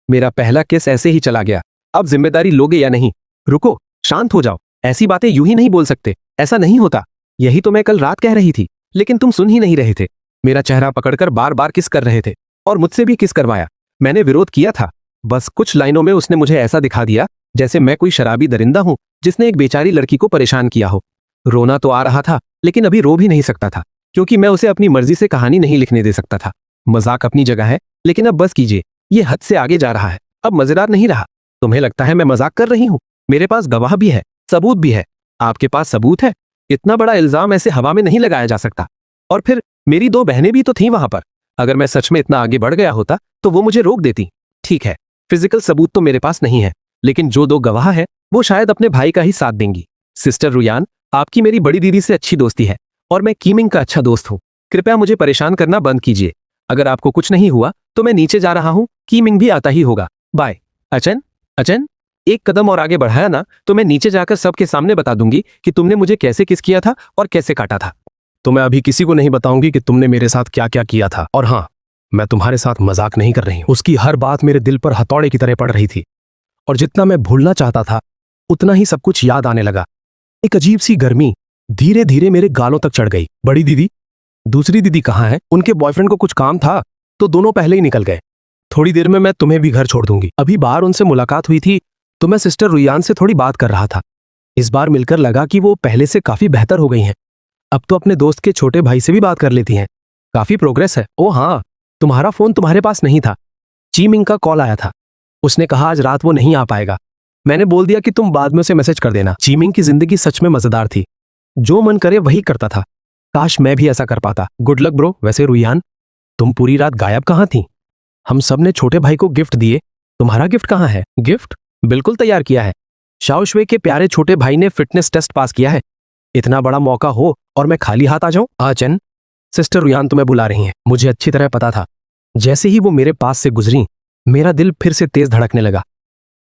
मेरा पहला किस ऐसे ही चला गया। अब जिम्मेदारी लोगे या नहीं? रुको, शांत हो जाओ। ऐसी बातें यूं ही नहीं बोल सकते। ऐसा नहीं होता। यही तो मैं कल रात कह रही थी, लेकिन तुम सुन ही नहीं रहे थे। मेरा चेहरा पकड़कर बार बार किस कर रहे थे और मुझसे भी किस करवाया। मैंने विरोध किया था, बस कुछ लाइनों में उसने मुझे ऐसा दिखा दिया जैसे मैं कोई शराबी दरिंदा हूं जिसने एक बेचारी लड़की को परेशान किया हो। रोना तो आ रहा था, लेकिन अभी रो भी नहीं सकता था, क्योंकि मैं उसे अपनी मर्जी से कहानी नहीं लिखने दे सकता था। मजाक अपनी जगह है, लेकिन अब बस कीजिए, ये हद से आगे जा रहा है। अब मजेदार नहीं रहा। तुम्हें लगता है मैं मजाक कर रही हूं? मेरे पास गवाह भी है, सबूत भी है। आपके पास सबूत है? इतना बड़ा इल्जाम ऐसे हवा में नहीं लगाया जा सकता। और फिर मेरी 2 बहनें भी तो थीं वहां पर। अगर मैं सच में इतना आगे बढ़ गया होता तो वो मुझे रोक देती। ठीक है, फिजिकल सबूत तो मेरे पास नहीं है, लेकिन जो 2 गवाह है वो शायद अपने भाई का ही साथ देंगी। सिस्टर रुयान, आपकी मेरी बड़ी दीदी से अच्छी दोस्ती है और मैं कीमिंग का अच्छा दोस्त हूं। कृपया मुझे परेशान करना बंद कीजिए। अगर आपको कुछ नहीं हुआ तो मैं नीचे जा रहा हूं, कीमिंग भी आता ही होगा। बाय। अचन, एक कदम और आगे बढ़ाया ना तो मैं नीचे जाकर सबके सामने बता दूंगी कि तुमने मुझे कैसे किस किया था और कैसे काटा था। तो मैं अभी किसी को नहीं बताऊंगी कि तुमने मेरे साथ क्या क्या किया था। और हाँ, मैं तुम्हारे साथ मजाक नहीं कर रही हूं। उसकी हर बात मेरे दिल पर हथौड़े की तरह पड़ रही थी, और जितना मैं भूलना चाहता था उतना ही सब कुछ याद आने लगा। एक अजीब सी गर्मी धीरे धीरे मेरे गालों तक चढ़ गई। बड़ी दीदी, दूसरी दीदी कहाँ है? उनके बॉयफ्रेंड को कुछ काम था तो दोनों पहले ही निकल गए। थोड़ी देर में मैं तुम्हें भी घर छोड़ दूंगी। अभी बाहर उनसे मुलाकात हुई थी तो मैं सिस्टर रुयान से थोड़ी बात कर रहा था। इस बार मिलकर लगा कि वो पहले से काफी बेहतर हो गई हैं। अब तो अपने दोस्त के छोटे भाई से भी बात कर लेती हैं। काफी प्रोग्रेस है। ओ हाँ, तुम्हारा फोन तुम्हारे पास नहीं था। चीमिंग का कॉल आया था। उसने कहा आज रात वो नहीं आ पाएगा। मैंने बोल दिया कि तुम बाद में उसे मैसेज कर देना। चीमिंग की जिंदगी सच में मजेदार थी। जो मन करे वही करता था। काश मैं भी ऐसा कर पाता। Good luck bro. वैसे रुयान, तुम पूरी रात गायब कहाँ थी? हम सब ने छोटे भाई को गिफ्ट दिए, तुम्हारा गिफ्ट कहाँ है? गिफ्ट बिल्कुल तैयार किया है। शाओशुए के प्यारे छोटे भाई ने फिटनेस टेस्ट पास किया है। इतना बड़ा मौका हो और मैं खाली हाथ आ जाऊं? आचन, सिस्टर रुयान तुम्हें बुला रही हैं। मुझे अच्छी तरह पता था। जैसे ही वो मेरे पास से गुजरी, मेरा दिल फिर से तेज धड़कने लगा।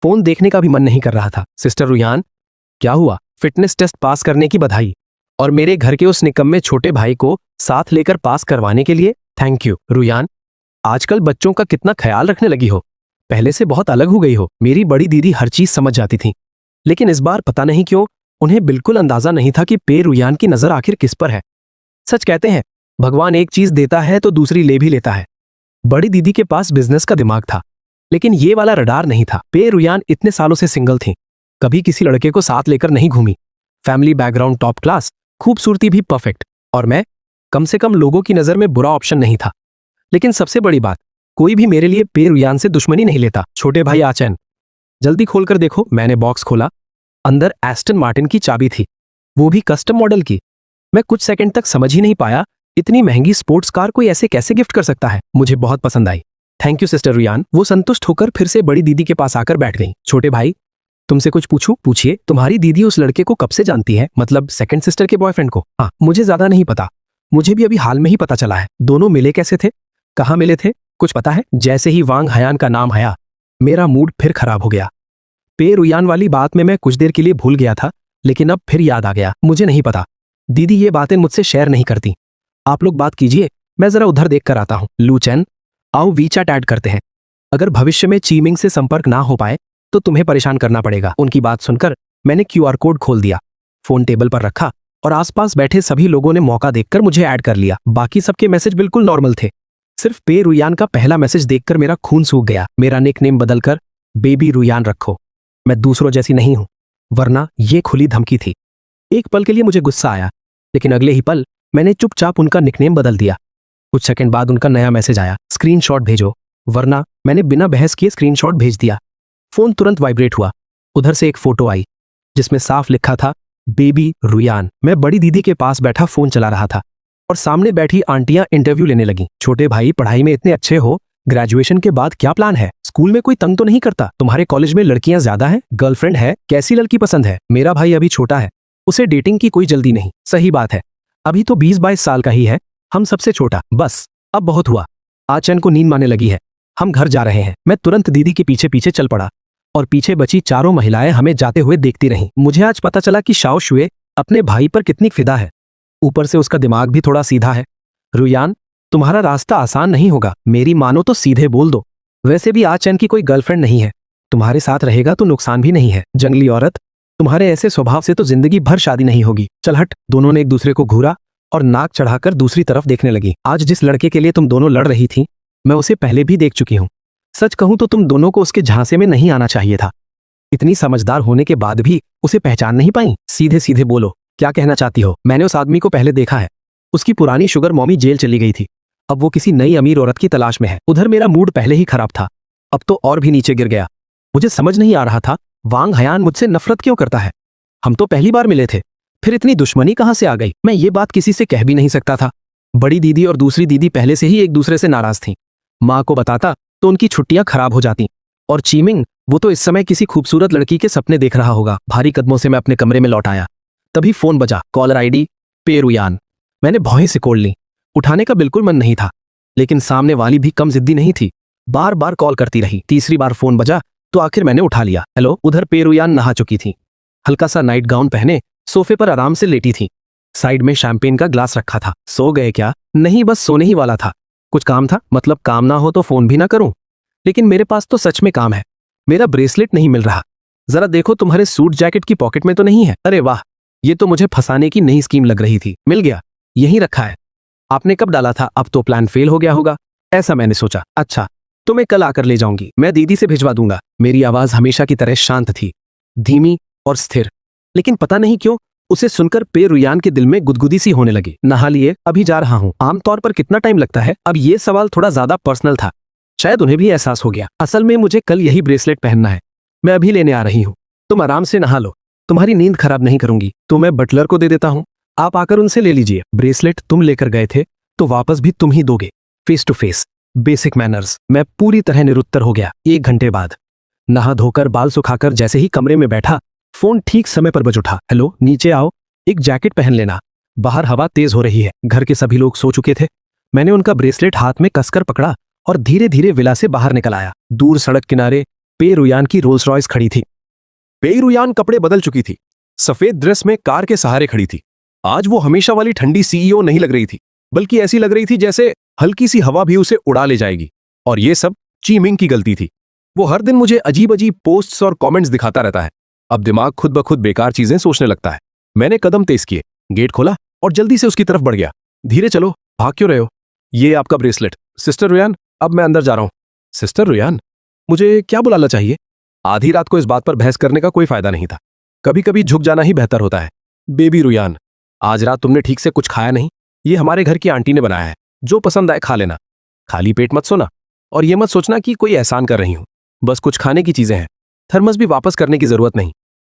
फोन देखने का भी मन नहीं कर रहा था। सिस्टर रुयान, क्या हुआ? फिटनेस टेस्ट पास करने की बधाई, और मेरे घर के उस निकम्मे छोटे भाई को साथ लेकर पास करवाने के लिए थैंक यू। रुयान, आजकल बच्चों का कितना ख्याल रखने लगी हो। पहले से बहुत अलग हो गई हो। मेरी बड़ी दीदी हर चीज समझ जाती थी, लेकिन इस बार पता नहीं क्यों उन्हें बिल्कुल अंदाजा नहीं था कि पे रुयान की नजर आखिर किस पर है। सच कहते हैं, भगवान एक चीज देता है तो दूसरी ले भी लेता है। बड़ी दीदी के पास बिजनेस का दिमाग था, लेकिन ये वाला रडार नहीं था। पे रुयान इतने सालों से सिंगल थी, कभी किसी लड़के को साथ लेकर नहीं घूमी। फैमिली बैकग्राउंड टॉप क्लास, खूबसूरती भी परफेक्ट, और मैं कम से कम लोगों की नजर में बुरा ऑप्शन नहीं था। लेकिन सबसे बड़ी बात, कोई भी मेरे लिए पे रुयान से दुश्मनी नहीं लेता। छोटे भाई आचन, जल्दी खोलकर देखो। मैंने बॉक्स खोला। अंदर एस्टन मार्टिन की चाबी थी, वो भी कस्टम मॉडल की। मैं कुछ सेकंड तक समझ ही नहीं पाया, इतनी महंगी स्पोर्ट्स कार कोई ऐसे कैसे गिफ्ट कर सकता है। मुझे बहुत पसंद आई। Thank you sister Ruyan. वो संतुष्ट होकर फिर से बड़ी दीदी के पास आकर बैठ गई। छोटे भाई, तुमसे कुछ पूछूं? पूछिए। तुम्हारी दीदी उस लड़के को कब से जानती है? मतलब सेकंड सिस्टर के बॉयफ्रेंड को? हाँ, मुझे ज्यादा नहीं पता। मुझे भी अभी हाल में ही पता चला है। दोनों मिले कैसे थे? कहाँ मिले थे? कुछ पता है? जैसे ही वांग हयान का नाम आया, मेरा मूड फिर खराब हो गया। पे रुयान वाली बात में मैं कुछ देर के लिए भूल गया था, लेकिन अब फिर याद आ गया। मुझे नहीं पता। दीदी ये बातें मुझसे शेयर नहीं करती। आप लोग बात कीजिए, मैं जरा उधर देख कर आता हूँ। लूचैन, आओ वीचैट ऐड करते हैं। अगर भविष्य में चीमिंग से संपर्क ना हो पाए तो तुम्हें परेशान करना पड़ेगा। उनकी बात सुनकर मैंने QR कोड खोल दिया, फोन टेबल पर रखा और आसपास बैठे सभी लोगों ने मौका देखकर मुझे ऐड कर लिया। बाकी सबके मैसेज बिल्कुल नॉर्मल थे। सिर्फ पे रुयान का पहला मैसेज देखकर मेरा खून सूख गया। मेरा निकनेम बदलकर बेबी रुयान रखो। मैं दूसरों जैसी नहीं हूं, वरना ये खुली धमकी थी। एक पल के लिए मुझे गुस्सा आया, लेकिन अगले ही पल मैंने चुपचाप उनका निकनेम बदल दिया। कुछ सेकंड बाद उनका नया मैसेज आया, स्क्रीनशॉट भेजो। वरना मैंने बिना बहस किए स्क्रीनशॉट भेज दिया। फोन तुरंत वाइब्रेट हुआ। उधर से एक फोटो आई जिसमें साफ लिखा था बेबी रुयान। मैं बड़ी दीदी के पास बैठा फोन चला रहा था और सामने बैठी आंटियां इंटरव्यू लेने लगी। छोटे भाई, पढ़ाई में इतने अच्छे हो, ग्रेजुएशन के बाद क्या प्लान है? स्कूल में कोई तंग तो नहीं करता? तुम्हारे कॉलेज में लड़कियां ज्यादा हैं? गर्लफ्रेंड है? कैसी लड़की पसंद है? मेरा भाई अभी छोटा है, उसे डेटिंग की कोई जल्दी नहीं। सही बात है, अभी तो 20-22 साल का ही है, हम सबसे छोटा। बस अब बहुत हुआ। आचन को नींद आने लगी है, हम घर जा रहे हैं। मैं तुरंत दीदी के पीछे पीछे चल पड़ा। और पीछे बची चारों महिलाएं हमें जाते हुए देखती रहीं। मुझे आज पता चला कि शाओ शुए अपने भाई पर कितनी फिदा है। ऊपर से उसका दिमाग भी थोड़ा सीधा है। रुयान, तुम्हारा रास्ता आसान नहीं होगा, मेरी मानो तो सीधे बोल दो। वैसे भी आज चैन की कोई गर्लफ्रेंड नहीं है, तुम्हारे साथ रहेगा तो नुकसान भी नहीं है। जंगली औरत, तुम्हारे ऐसे स्वभाव से तो जिंदगी भर शादी नहीं होगी। चल हट। दोनों ने एक दूसरे को घूरा और नाक चढ़ाकर दूसरी तरफ देखने लगी। आज जिस लड़के के लिए तुम दोनों लड़ रही थी, मैं उसे पहले भी देख चुकी हूं। सच कहूं तो तुम दोनों को उसके झांसे में नहीं आना चाहिए था। इतनी समझदार होने के बाद भी उसे पहचान नहीं पाई। सीधे सीधे बोलो, क्या कहना चाहती हो? मैंने उस आदमी को पहले देखा है। उसकी पुरानी शुगर मॉमी जेल चली गई थी, अब वो किसी नई अमीर औरत की तलाश में है। उधर मेरा मूड पहले ही खराब था, अब तो और भी नीचे गिर गया। मुझे समझ नहीं आ रहा था वांग हयान मुझसे नफरत क्यों करता है। हम तो पहली बार मिले थे, फिर इतनी दुश्मनी कहां से आ गई? मैं ये बात किसी से कह भी नहीं सकता था। बड़ी दीदी और दूसरी दीदी पहले से ही एक दूसरे से नाराज थीं। माँ को बताता तो उनकी छुट्टियां खराब हो जाती। और चीमिंग, वो तो इस समय किसी खूबसूरत लड़की के सपने देख रहा होगा। भारी कदमों से मैं अपने कमरे में लौट आया, तभी फोन बजा। कॉलर आईडी पे रुयान। मैंने भौहें सिकोड़ ली। उठाने का बिल्कुल मन नहीं था, लेकिन सामने वाली भी कम जिद्दी नहीं थी, बार बार कॉल करती रही। तीसरी बार फोन बजा तो आखिर मैंने उठा लिया। हेलो। उधर पे रुयान नहा चुकी थी, हल्का सा नाइट गाउन पहने सोफे पर आराम से लेटी थी। साइड में शैंपेन का ग्लास रखा था। सो गए क्या? नहीं, बस सोने ही वाला था। कुछ काम था? मतलब काम ना हो तो फोन भी ना करूं, लेकिन मेरे पास तो सच में काम है। मेरा ब्रेसलेट नहीं मिल रहा। जरा देखो, तुम्हारे सूट जैकेट की पॉकेट में तो नहीं है? अरे वाह, ये तो मुझे फंसाने की नई स्कीम लग रही थी। मिल गया, यहीं रखा है। आपने कब डाला था? अब तो प्लान फेल हो गया होगा, ऐसा मैंने सोचा। अच्छा, तो मैं कल आकर ले जाऊंगी। मैं दीदी से भिजवा दूंगा। मेरी आवाज हमेशा की तरह शांत थी, धीमी और स्थिर, लेकिन पता नहीं क्यों उसे सुनकर पे रुयान के दिल में गुदगुदी सी होने लगी। नहा लिए? अभी जा रहा हूं। आमतौर पर कितना टाइम लगता है? अब ये सवाल थोड़ा ज्यादा पर्सनल था, शायद उन्हें भी एहसास हो गया। असल में मुझे कल यही ब्रेसलेट पहनना है, मैं अभी लेने आ रही हूँ। तुम आराम से नहा लो, तुम्हारी नींद खराब नहीं करूंगी। तो मैं बटलर को दे देता हूँ, आप आकर उनसे ले लीजिए। ब्रेसलेट तुम लेकर गए थे तो वापस भी तुम ही दोगे। Face to face, basic manners. मैं पूरी तरह निरुत्तर हो गया। 1 घंटे बाद नहा धोकर बाल सुखाकर जैसे ही कमरे में बैठा, फोन ठीक समय पर बज उठा। हेलो, नीचे आओ, एक जैकेट पहन लेना, बाहर हवा तेज हो रही है। घर के सभी लोग सो चुके थे। मैंने उनका ब्रेसलेट हाथ में कसकर पकड़ा और धीरे धीरे विला से बाहर निकल आया। दूर सड़क किनारे पे रुयान की रोल्स रॉयस खड़ी थी। पे रुयान कपड़े बदल चुकी थी, सफेद ड्रेस में कार के सहारे खड़ी थी। आज वो हमेशा वाली ठंडी सीईओ नहीं लग रही थी, बल्कि ऐसी लग रही थी जैसे हल्की सी हवा भी उसे उड़ा ले जाएगी। और ये सब चीमिंग की गलती थी। वो हर दिन मुझे अजीब अजीब पोस्ट्स और कमेंट्स दिखाता रहता है। अब दिमाग खुद ब खुद बेकार चीजें सोचने लगता है। मैंने कदम तेज किए, गेट खोला और जल्दी से उसकी तरफ बढ़ गया। धीरे चलो, भाग क्यों रहे हो? ये आपका ब्रेसलेट। सिस्टर रुयान, अब मैं अंदर जा रहा हूं। सिस्टर रुयान, मुझे क्या बुलाना चाहिए? आधी रात को इस बात पर बहस करने का कोई फायदा नहीं था। कभी कभी झुक जाना ही बेहतर होता है। बेबी रुयान, आज रात तुमने ठीक से कुछ खाया नहीं। ये हमारे घर की आंटी ने बनाया है, जो पसंद आए खा लेना। खाली पेट मत सोना, और ये मत सोचना कि कोई एहसान कर रही हूं। बस कुछ खाने की चीजें हैं, थर्मस भी वापस करने की जरूरत नहीं।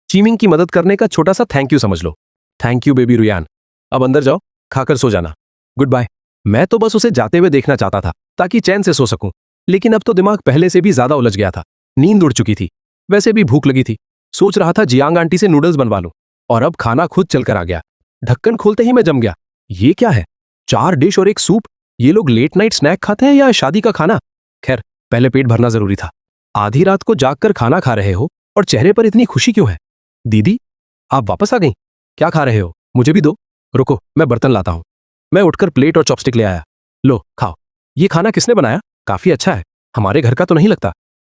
चीमिंग की मदद करने का छोटा सा थैंक यू समझ लो। Thank you baby Ruyan. अब अंदर जाओ, खाकर सो जाना। Good bye. मैं तो बस उसे जाते हुए देखना चाहता था ताकि चैन से सो सकूं, लेकिन अब तो दिमाग पहले से भी ज्यादा उलझ गया था। नींद उड़ चुकी थी, वैसे भी भूख लगी थी। सोच रहा था जियांग आंटी से नूडल्स बनवा लूं, और अब खाना खुद चलकर आ गया। ढक्कन खोलते ही मैं जम गया। ये क्या है? 4 डिश और एक सूप। ये लोग लेट नाइट स्नैक खाते हैं या शादी का खाना? खैर, पहले पेट भरना जरूरी था। आधी रात को जागकर खाना खा रहे हो और चेहरे पर इतनी खुशी क्यों है? दीदी, आप वापस आ गई? क्या खा रहे हो? मुझे भी दो। रुको, मैं बर्तन लाता हूं। मैं उठकर प्लेट और चॉपस्टिक ले आया। लो, खाओ। ये खाना किसने बनाया? काफी अच्छा है, हमारे घर का तो नहीं लगता।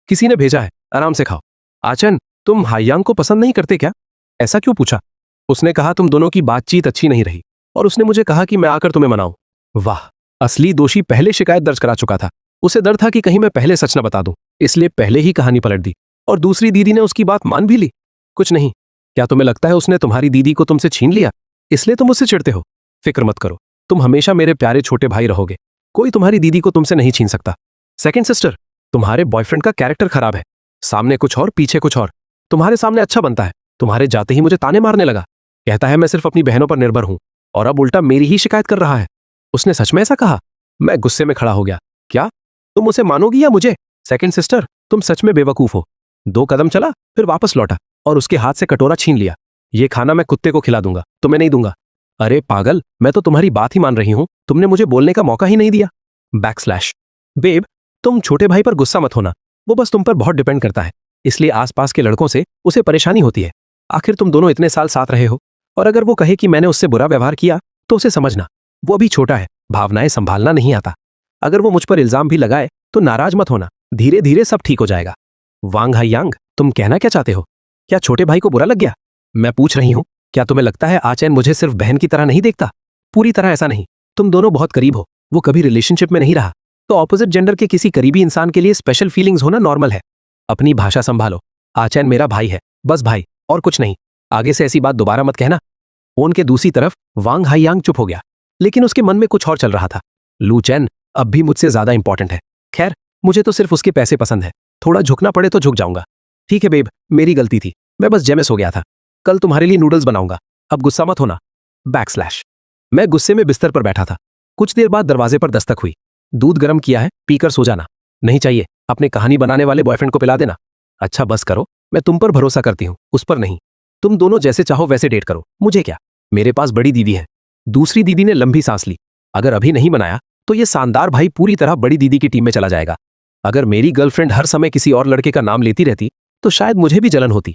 किसी ने भेजा है, आराम से खाओ। आचन, तुम हाइयांग को पसंद नहीं करते क्या? ऐसा क्यों पूछा? उसने कहा तुम दोनों की बातचीत अच्छी नहीं रही, और उसने मुझे कहा कि मैं आकर तुम्हें मनाऊं। वाह, असली दोषी पहले शिकायत दर्ज करा चुका था। उसे डर था कि कहीं मैं पहले सच न बता दूं, इसलिए पहले ही कहानी पलट दी। और दूसरी दीदी ने उसकी बात मान भी ली। कुछ नहीं। क्या तुम्हें लगता है उसने तुम्हारी दीदी को तुमसे छीन लिया, इसलिए तुम मुझसे चिढ़ते हो? फिक्र मत करो, तुम हमेशा मेरे प्यारे छोटे भाई रहोगे। कोई तुम्हारी दीदी को तुमसे नहीं छीन सकता। सेकंड सिस्टर, तुम्हारे बॉयफ्रेंड का कैरेक्टर खराब है। सामने कुछ और, पीछे कुछ और। तुम्हारे सामने अच्छा बनता है, तुम्हारे जाते ही मुझे ताने मारने लगा। कहता है मैं सिर्फ अपनी बहनों पर निर्भर हूं, और अब उल्टा मेरी ही शिकायत कर रहा है। उसने सच में ऐसा कहा? मैं गुस्से में खड़ा हो गया। क्या तुम उसे मानोगी या मुझे? सेकंड सिस्टर, तुम सच में बेवकूफ हो। 2 कदम चला, फिर वापस लौटा और उसके हाथ से कटोरा छीन लिया। ये खाना मैं कुत्ते को खिला दूंगा, तुम्हें नहीं दूंगा। अरे पागल, मैं तो तुम्हारी बात ही मान रही हूं, तुमने मुझे बोलने का मौका ही नहीं दिया। बैकस्लैश। बेब, तुम छोटे भाई पर गुस्सा मत होना, वो बस तुम पर बहुत डिपेंड करता है। इसलिए आसपास के लड़कों से उसे परेशानी होती है। आखिर तुम दोनों इतने साल साथ रहे हो, और अगर वो कहे कि मैंने उससे बुरा व्यवहार किया तो उसे समझना, वो अभी छोटा है, भावनाएं संभालना नहीं आता। अगर वो मुझ पर इल्जाम भी लगाए तो नाराज मत होना, धीरे धीरे सब ठीक हो जाएगा। वांग हाईयांग, तुम कहना क्या चाहते हो? क्या छोटे भाई को बुरा लग गया? मैं पूछ रही हूँ, क्या तुम्हें लगता है आचैन मुझे सिर्फ बहन की तरह नहीं देखता? पूरी तरह ऐसा नहीं। तुम दोनों बहुत करीब हो, वो कभी रिलेशनशिप में नहीं रहा, तो ऑपोजिट जेंडर के किसी करीबी इंसान के लिए स्पेशल फीलिंग्स होना नॉर्मल है। अपनी भाषा संभालो। आचैन मेरा भाई है, बस भाई, और कुछ नहीं। आगे से ऐसी बात दोबारा मत कहना। फोन के दूसरी तरफ वांग हाईयांग चुप हो गया, लेकिन उसके मन में कुछ और चल रहा था। लू चैन अब भी मुझसे ज्यादा इंपॉर्टेंट है। खैर, मुझे तो सिर्फ उसके पैसे पसंद है, थोड़ा झुकना पड़े तो झुक जाऊंगा। ठीक है बेब, मेरी गलती थी, मैं बस जेमस हो गया था। कल तुम्हारे लिए नूडल्स बनाऊंगा, अब गुस्सा मत होना। बैकस्लैश। मैं गुस्से में बिस्तर पर बैठा था। कुछ देर बाद दरवाजे पर दस्तक हुई। दूध गर्म किया है, पीकर सो जाना। नहीं चाहिए, अपने कहानी बनाने वाले बॉयफ्रेंड को पिला देना। अच्छा बस करो, मैं तुम पर भरोसा करती हूँ, उस पर नहीं। तुम दोनों जैसे चाहो वैसे डेट करो, मुझे क्या। मेरे पास बड़ी दीदी है। दूसरी दीदी ने लंबी सांस ली। अगर अभी नहीं बनाया तो ये शानदार भाई पूरी तरह बड़ी दीदी की टीम में चला जाएगा। अगर मेरी गर्लफ्रेंड हर समय किसी और लड़के का नाम लेती रहती तो शायद मुझे भी जलन होती।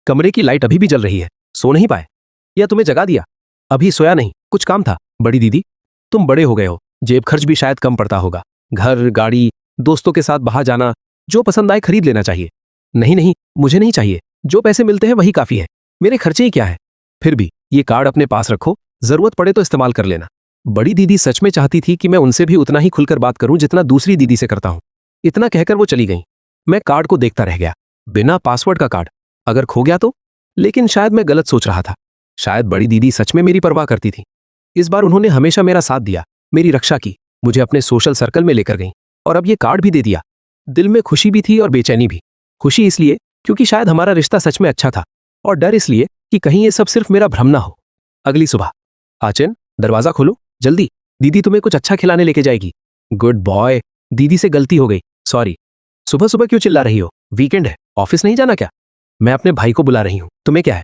कमरे की लाइट अभी भी जल रही है, सो नहीं पाए? या तुम्हें जगा दिया? अभी सोया नहीं, कुछ काम था। बड़ी दीदी, तुम बड़े हो गए हो, जेब खर्च भी शायद कम पड़ता होगा। घर, गाड़ी, दोस्तों के साथ बाहर जाना, जो पसंद आए खरीद लेना चाहिए। नहीं नहीं, मुझे नहीं चाहिए, जो पैसे मिलते हैं वही काफी है, मेरे खर्चे ही क्या है। फिर भी ये कार्ड अपने पास रखो, जरूरत पड़े तो इस्तेमाल कर लेना। बड़ी दीदी सच में चाहती थी कि मैं उनसे भी उतना ही खुलकर बात करूं जितना दूसरी दीदी से करता हूं। इतना कहकर वो चली गई। मैं कार्ड को देखता रह गया, बिना पासवर्ड का कार्ड। अगर खो गया तो? लेकिन शायद मैं गलत सोच रहा था। शायद बड़ी दीदी सच में मेरी परवाह करती थी। इस बार उन्होंने हमेशा मेरा साथ दिया, मेरी रक्षा की, मुझे अपने सोशल सर्कल में लेकर गई, और अब ये कार्ड भी दे दिया। दिल में खुशी भी थी और बेचैनी भी। खुशी इसलिए क्योंकि शायद हमारा रिश्ता सच में अच्छा था, और डर इसलिए कि कहीं ये सब सिर्फ मेरा भ्रम ना हो। अगली सुबह। आचन, दरवाजा खोलो जल्दी, दीदी तुम्हें कुछ अच्छा खिलाने लेके जाएगी। Good boy. दीदी से गलती हो गई, सॉरी। सुबह सुबह क्यों चिल्ला रही हो? वीकेंड है, ऑफिस नहीं जाना क्या? मैं अपने भाई को बुला रही हूँ, तुम्हें क्या है?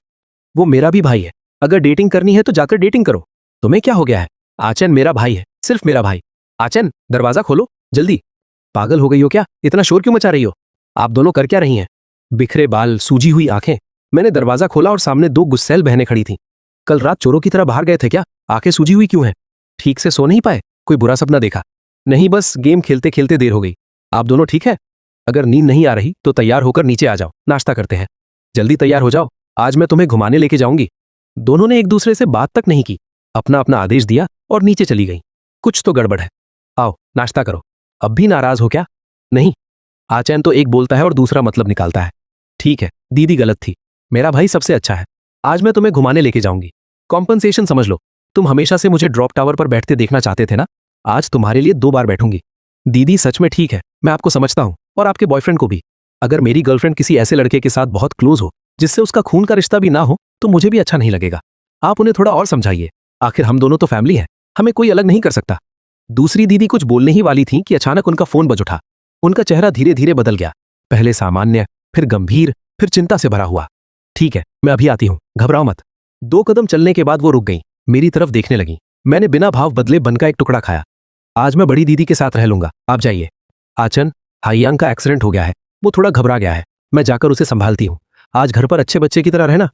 वो मेरा भी भाई है, अगर डेटिंग करनी है तो जाकर डेटिंग करो। तुम्हें क्या हो गया है? आचन मेरा भाई है, सिर्फ मेरा भाई। आचन, दरवाजा खोलो जल्दी। पागल हो गई हो क्या? इतना शोर क्यों मचा रही हो? आप दोनों कर क्या रही हैं? बिखरे बाल, सूजी हुई आंखें। मैंने दरवाजा खोला और सामने दो गुस्सैल बहनें खड़ी थीं। कल रात चोरों की तरह बाहर गए थे क्या? आंखें सूजी हुई क्यों हैं? ठीक से सो नहीं पाए? कोई बुरा सपना देखा? नहीं, बस गेम खेलते खेलते देर हो गई। आप दोनों ठीक है? अगर नींद नहीं आ रही तो तैयार होकर नीचे आ जाओ, नाश्ता करते हैं। जल्दी तैयार हो जाओ, आज मैं तुम्हें घुमाने लेके जाऊंगी। दोनों ने एक दूसरे से बात तक नहीं की, अपना अपना आदेश दिया और नीचे चली गई। कुछ तो गड़बड़ है। आओ नाश्ता करो। अब भी नाराज हो क्या? नहीं। आचैन तो एक बोलता है और दूसरा मतलब निकालता है। ठीक है, दीदी गलत थी, मेरा भाई सबसे अच्छा है। आज मैं तुम्हें घुमाने लेके जाऊंगी, कॉम्पनसेशन समझ लो। तुम हमेशा से मुझे ड्रॉप टावर पर बैठते देखना चाहते थे ना, आज तुम्हारे लिए 2 बार बैठूंगी। दीदी सच में ठीक है, मैं आपको समझता हूं, और आपके बॉयफ्रेंड को भी। अगर मेरी गर्लफ्रेंड किसी ऐसे लड़के के साथ बहुत क्लोज हो जिससे उसका खून का रिश्ता भी ना हो तो मुझे भी अच्छा नहीं लगेगा। आप उन्हें थोड़ा और समझाइए, आखिर हम दोनों तो फैमिली हैं, हमें कोई अलग नहीं कर सकता। दूसरी दीदी कुछ बोलने ही वाली थी कि अचानक उनका फोन बज उठा। उनका चेहरा धीरे धीरे बदल गया, पहले सामान्य, फिर गंभीर, फिर चिंता से भरा हुआ। ठीक है, मैं अभी आती हूं, घबराओ मत। 2 कदम चलने के बाद वो रुक गई, मेरी तरफ देखने लगी। मैंने बिना भाव बदले बन का एक टुकड़ा खाया। आज मैं बड़ी दीदी के साथ रह लूंगा, आप जाइए। आचन, हाईयांग का एक्सीडेंट हो गया है, वो थोड़ा घबरा गया है, मैं जाकर उसे संभालती हूँ। आज घर पर अच्छे बच्चे की तरह रहना,